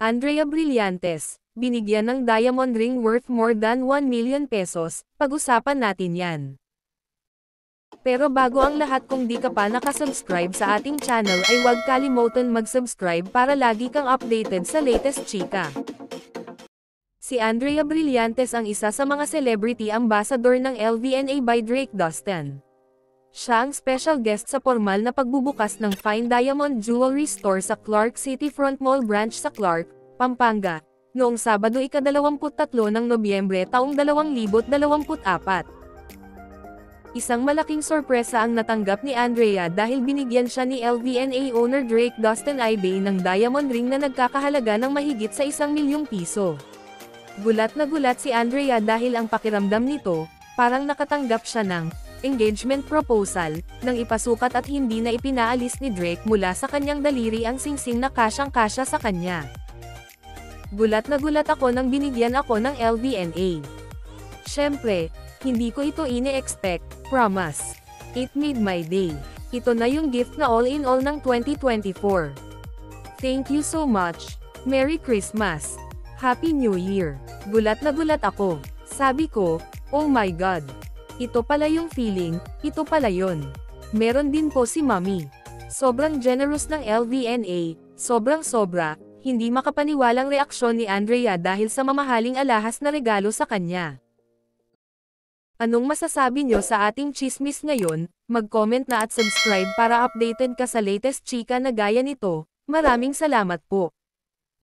Andrea Brillantes, binigyan ng diamond ring worth more than 1 million pesos, pag-usapan natin yan. Pero bago ang lahat, kung di ka pa nakasubscribe sa ating channel ay huwag kalimutan mag-subscribe para lagi kang updated sa latest chika. Si Andrea Brillantes ang isa sa mga celebrity ambassador ng LVNA by Drake Dustin. Siya ang special guest sa formal na pagbubukas ng Fine Diamond Jewelry Store sa Clark City Front Mall Branch sa Clark, Pampanga, noong Sabado ika-23 ng Nobyembre taong 2024. Isang malaking sorpresa ang natanggap ni Andrea dahil binigyan siya ni LVNA owner Drake Dustin Ibay ng diamond ring na nagkakahalaga ng mahigit sa 1 milyong piso. Gulat na gulat si Andrea dahil ang pakiramdam nito, parang nakatanggap siya ng engagement proposal, nang ipasukat at hindi na ipinaalis ni Drake mula sa kanyang daliri ang singsing na kasyang-kasya sa kanya. Gulat na gulat ako nang binigyan ako ng LVNA. Syempre, hindi ko ito ine-expect, promise. It made my day. Ito na yung gift na all-in-all ng 2024. Thank you so much. Merry Christmas. Happy New Year. Gulat na gulat ako. Sabi ko, oh my God. Ito pala yung feeling, ito pala yun. Meron din po si Mommy. Sobrang generous ng LVNA, sobrang sobra, hindi makapaniwalang reaksyon ni Andrea dahil sa mamahaling alahas na regalo sa kanya. Anong masasabi nyo sa ating chismis ngayon? Mag-comment na at subscribe para updated ka sa latest chika na gaya nito. Maraming salamat po.